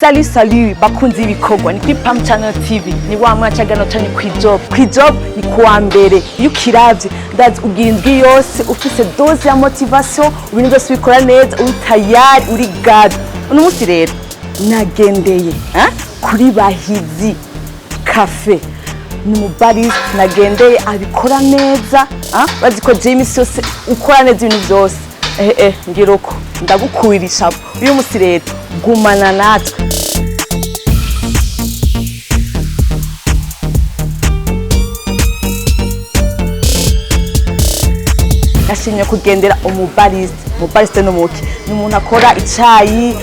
Salut bakunzi ibikorwa ni kuri Pam Channel TV ni wa mwacagano cyane kwijob ni kuwa mbere iyo kiravye ndazi ubwindwi yose ufise dose ya motivation ibintu byose bikora neza uri tayari uri gad uno musi rero nagendeye kuri bahizi caffe ni mu Barista nagendeye abikora neza baziko James yose ukora neza ibintu byose ngiroko ndagukuwirisha uyu musi rero gumana natwe nashimye kugendera umubarista n'umuki ni umuntu akora icyayi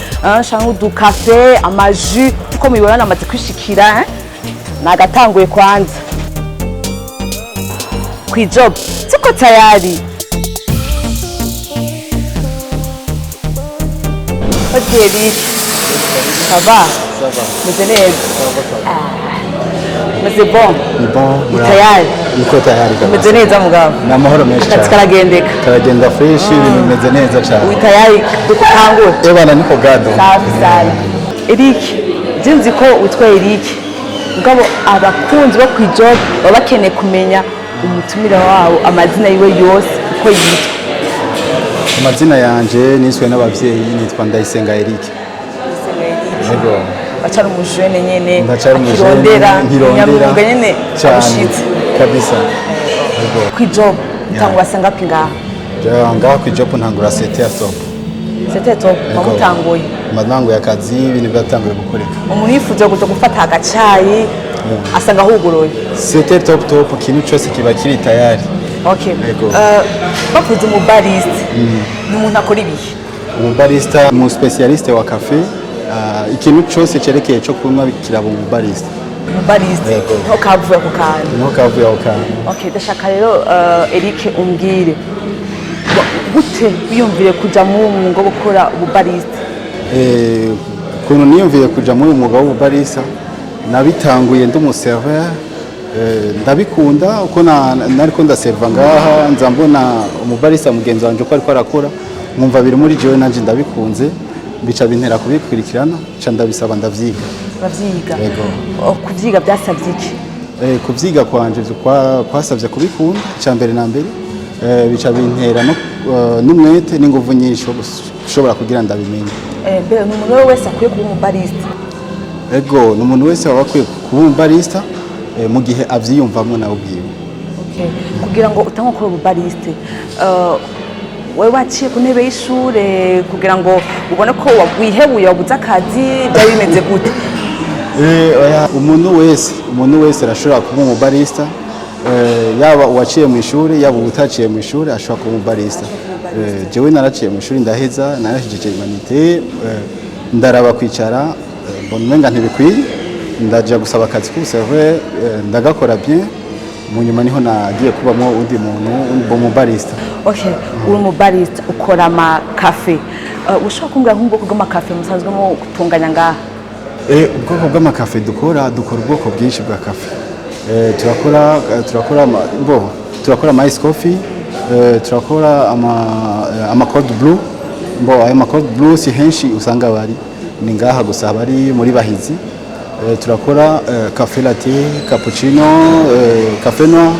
cyangwa udukafe amaju uko mubibona namaze kwishikira nagatanguye kwanza kwijob tuko tayari Hoteli Sava meze neza meze bon ni bon tayari niko tayari meze neza mugabo na mahoro menshi cyane karagendeka karagenda fresh ibintu meze neza cyane uri tayari dukangura bana niko gado safi sana Eric jinzi ko utwaye Eric ngabo abakunzi bo kwijob baba bakeneye kumenya umutumira wabo amazina yiwe yose uko yitwa amazina yanje niswe n'abavyeyi nitwa Ndayisenga Eric yego bachara umujene nyene akirondera nyamwuga nyene ushitse kabisa kwijob ntangura sangapi ngaha kwijob ntangura 7 top bamutanguye madango y'akazi ibintu byatanguye gukoreka umuntu yifuza kuja gufata agacayi asanga huguroye 7 top kintu cyose kiba kiri tayari. Okay. Bavuze mu barista ni umuntu akora ibihe umubarista mu specialiste wa café ikintu cyose cerekeye cyo kunywa kiraba mu barista nko kavuye ku kantu Okay, ndashaka rero Eric umbwire gute biyumvire kuja mu mwuga wo gukora ububarista kuntu niyumviye kuja mu mwuga w'ububarista nabitanguye ndi serveur ndabikunda uko nariko ndaserva ngaha nza mbona umubarista mugenzi wanje uko ariko arakora nkumva biri muri jewe nanje ndabikunze bica bintera kubikurikirana ca ndabisaba ndavyiga kuvyiga byasavye iki kuvyiga kwanje kwasavye kubikunda ca mbere na mbere bica bintera n'umwete n'inguvu nyinshi ushobora kugira ndabimenye mbere n'umuntu wese akwiye kuba umubarista n'umuntu wese waba akwiye kuba umubarista mu gihe avyiyumvamo nawe ubwiwe kugira ngo utange gukora ububarista wewe waciye ku ntebe y'ishure kugira ngo ubone ko wihebuye wabuze akazi byari bimeze gute umuntu wese arashobora kuba umubarista yaba uwaciye mu ishuri yaba utaciye mu ishuri ashobora kuba umubarista jewe naraciye mu ishuri ndaheza narashije humanité ndaraba kwicara mbona umenga ntibikwiye ndaje gusaba akazi ku serveur ndagakora bien mu nyuma niho nagiye kubamo undi muntu umubarista uri umubarista ukora ama café ushobora kumbwira nk'ubwoko bw'ama café musanzwe mu gutunganya ngaha ubwoko bw'ama café dukora ubwoko bwinshi bwa café turakora ama ice coffee turakora ama cold brew ayo cold brew si henshi usanga bari ni ngaha gusa bari muri bahizi turakora café latte cappuccino café noir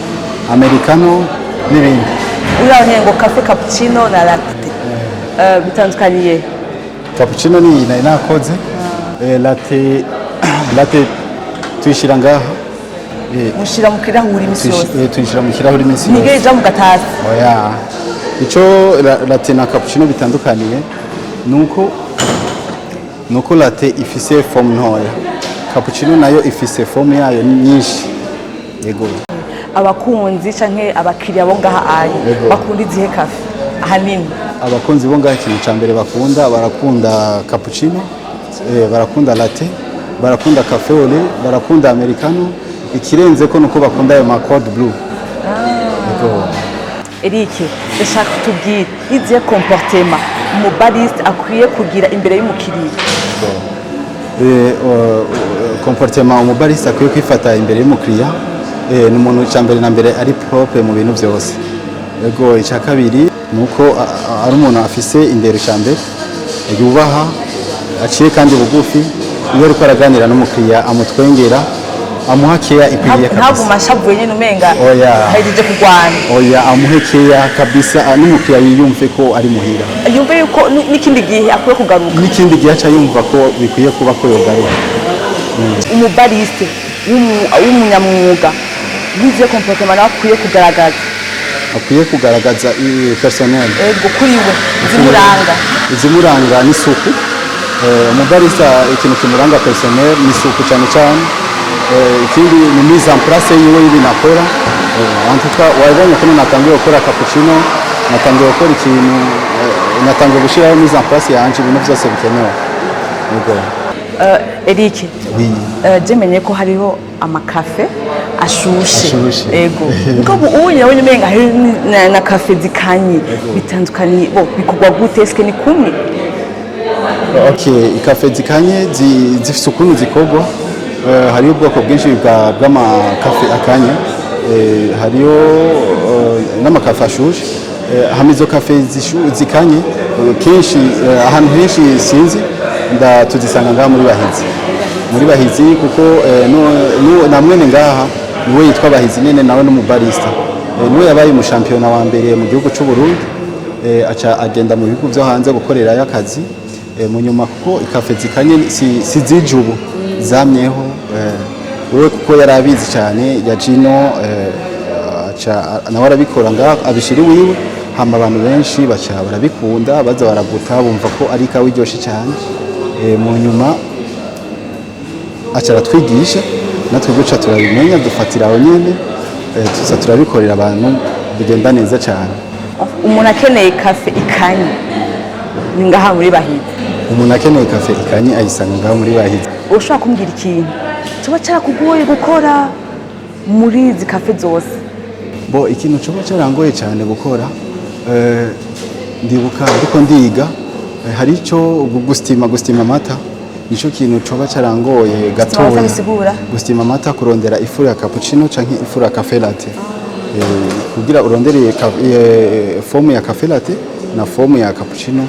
americano n'ibindi urabonye ngo café cappuccino na latte bitandukaniye cappuccino ni nakoze latte tuyishira ngaha mushira mu kirahuri imisi yose tuyishira mu kirahuri imisi yose ntigeje mu gatasi ico latte na cappuccino bitandukaniye nuko latte ifise forme ntoya cappuccino nayo ifise forme yayo nyinshi abakunzi canke abakiriya bo ngaha bakunda izihe café ahanini abakunzi bo ngaha ikintu ca mbere barakunda cappuccino barakunda latte barakunda café au lait barakunda americano ikirenze ko nuko bakunda ayo ma cold brew Eric ndashaka tubwire izihe comportement umubarista akwiye kugira imbere y'umukiriya comportement umubarista akwiye kwifata imbere y'umukiriya ni umuntu ca mbere na mbere ari propre mu bintu byose icya kabiri nuko ari umuntu afise indero ca mbere yubaha aciye kandi bugufi iyo ariko araganira n'umukiriya amutwengera amuha keya ikwiye kabisa. Ntabwo mashavuye nyine umenga hahejeje kugwana. Oya amuhe keya kabisa n'umukiriya yiyumve ko ari muhira. Yumve yuko n'ikindi gihe akwiye kugaruka. N'ikindi gihe aca yumva ko bikwiye kuba ko yogaruka. Umubariste w'umunyamwuga wize comportement akwiye kugaragaza. Akwiye kugaragaza personnel. Ego kuriwe izimuranga n'isuku. Umubarista ikintu kimuranga personnel n'isuku cyane cyane. Ikindi ni mise en place yiwe y'ibintu akora. En tout cas wabonye ko natangiye gukora cappuccino, natangiye gukora ikintu, natangiye gushyiraho mise en place yanje ibintu byose bikenewe. Yego. Eric, jemenye ko hariho amakafe ashushe. Ego. Ngo ubuye abonye umenga hari na kafe zikanye bitandukanye bo bikugwa gute eske ni kumwe? Okay, ikafe zikanye zifite ukuntu zikogwa. Hariyo ubwoko bwinshi bw'amakafe akanye. Hariyo n'amakafe ashushe. Hamizo kafe zikanye kenshi ahantu henshi sinzi tuzisanga ngaha muri bahizi kuko namwene ngaha niwe yitwa bahizi nene nawe n'umubarista niwe yabaye umushampiyona wa mbere mu gihugu cy'u Burundi aca agenda mu bihugu byo hanze gukorerayo akazi mu nyuma kuko ikafe zikanye si zijubu zamyeho wewe kuko yarabizi cyane ya Gino nawe arabikora ngaha abishiri wiwe hama abantu benshi baca barabikunda baza baraguta bumva ko ari ikawa iryoshye cyane mu nyuma acara twigisha natwe guca turabimenya dufatira aho nyene tuza turabikorera abantu bigenda neza cyane. Umuntu akeneye kafe ikanye ni ngaha muri bahizi. Umuntu akeneye kafe ikanye ayisanga ngaha muri bahizi. Ushaka kumbwira ikintu cyoba cyarakugoye gukora muri izi kafe zose? Bo ikintu cyoba cyarangoye cyane gukora ndibuka ariko ndiga hari icyo gustima amata nicyo kintu coba cyarangoye gatoya. Gustima amata kurondera ifuru ya cappuccino canke ifuru ya cafe latte. Kugira urondere fomu ya cafe latte na fomu ya cappuccino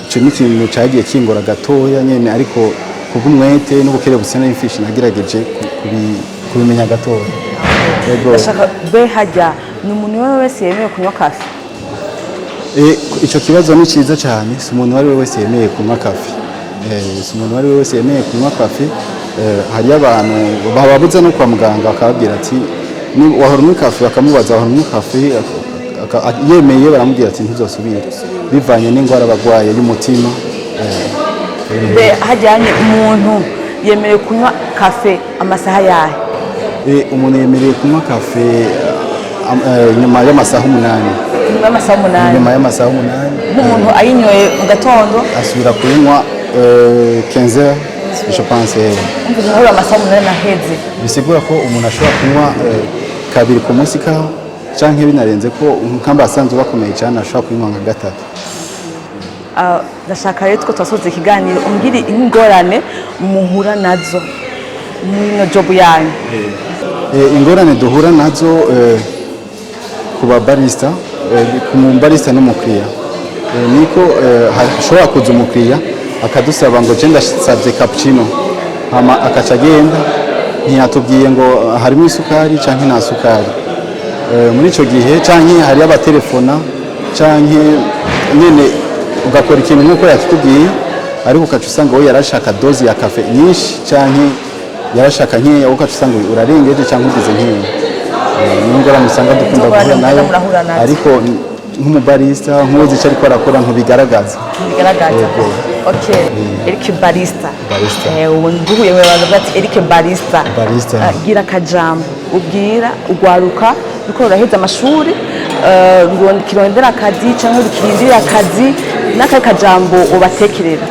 ico ni kintu cyagiye kingora gatoya nyene ariko kubumwete n'ubukere busana y'imfishi nagerageje kubimenya gatoya. Yego. Ashaka be hajya n'umuntu wese yemeye kunywa kafe. Icyo kibazo ni cyiza cyane si umuntu wari wese yemeye kunywa kafe. Si umuntu wari wese yemeye kunywa kafe. Hari abantu bababuza no kwa muganga bakababwira ati wahora unywa kafe bakamubaza wahora unywa kafe yemeye baramubwira ati ntuzosubire bivanye n'indwara bagwaye y'umutima. Hajyanye umuntu yemerewe kunywa kafe amasaha yahe? Umuntu yemerewe kunywa kafe nyuma y'amasaha 8. Nyuma y'amasaha 8 umuntu ayinyoye mu gatondo asubira kunywa 15h je pense. Umva amasaha 8 naheze bisigura ko umuntu ashobora kunywa kabiri ku munsi kaho canke binarenze ko nkamba asanzwe bakomeye cyane ashobora kunywa nka gatatu. Ndashaka rero ko twasoze ikiganiro umbwire ingorane muhura nazo muri no job yanyu. Ingorane duhura nazo kuba barista ku mubarista n'umukiriya niko hashobora kuza umukiriya akadusaba ngo je ndasabye cappuccino hama akaca agenda ntiyatubwiye ngo harimo isukari canke nta sukari. Muri ico gihe canke hari abatelefona canke nyene ugakora ikintu nkuko yakikubwiye ariko ukaca usanga we yarashaka dozi ya kafe nyinshi canke yarashaka nkeya ukaca usanga urarengeje canke ugize nkeya. N'ingorane usanga dukunda guhura nayo ariko nk'umubarista nk'uzi icyo ariko arakora ntubigaragaza. Okay. Eric Barista. Ubuye abantu bati Eric Barista. Gira kajambo ubwira ugwaruka uko uraheza amashuri kirondera akazi cyangwa rukirindira akazi n'aka kajambo ubatekerera.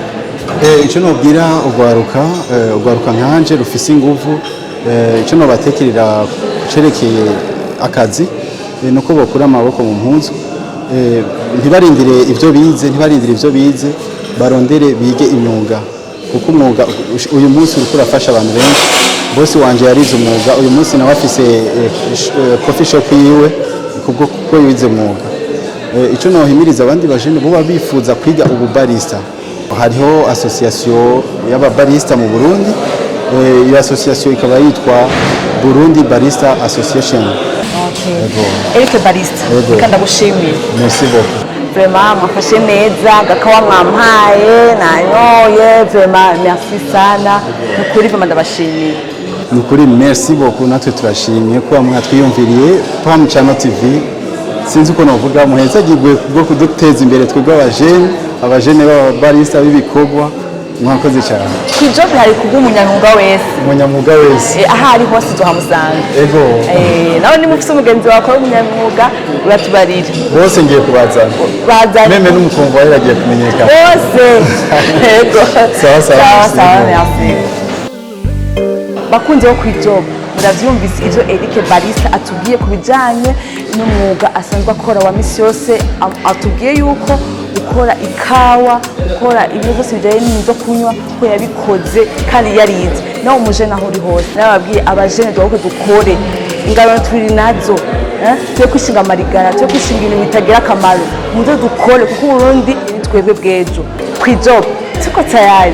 Icyo nobwira ugwaruka nkanje rufise inguvu icyo nobatekerera cerekeye akazi nuko bakura amaboko mu mpunzu ntibarindire ivyo bize barondere bige imyuga kuko umwuga uyu munsi uriko urafasha abantu benshi. Bosi wanje yarize umwuga uyu munsi nawe afise coffee shop yiwe kuko yize umwuga. Icyo nohimiriza abandi bajene bo bifuza kwiga ububarista hariho association y'ababarista mu Burundi, iyo association ikaba yitwa Burundi Barista Association. Eric Barista, reka ndagushimiye. Merci beaucoup. Vraiment mwafashe neza, gakawa mwampaye, nanyoye, vraiment merci sana. Nukuri vraiment ndabashimiye. Nukuri merci beaucoup, natwe turashimye ko mwatwiyumviriye Pam Channel TV. Sinzi uko navuga muheza gigwe bwo kuduteza imbere twebwe abajene b'ababarista b'ibikorwa. Mwakoze cyane. Kwijob hari kubwo umunyamwuga wese. Umunyamwuga wese. Ahari hose tuhamusanga. Ego. Nawe ni mufise umugenzi wakora umunyamwuga uratubarira. Bose ngiye kubazana. Bazana. Meme n'umukungu wawe yagiye kumenyekana. Bose. Ego. Sawa, merci. Bakunze wo kwijob. Muravyumvise ivyo Eric Barista atubwiye kubijanye n'umwuga asanzwe akora wa misi yose, atubwiye yuko gukora ikawa, gukora ibintu byose bijyanye n'ibyo kunywa ko yabikoze kandi yarize. Nawe umujene aho uri hose nababwiye abajene duhoko dukore ingabano turi nazo, twe kwishinga amarigara, twe kwishinga ibintu bitagira akamaro, muzo dukore kuko Burundi twebwe bwejo. Kwijob tuko tayari.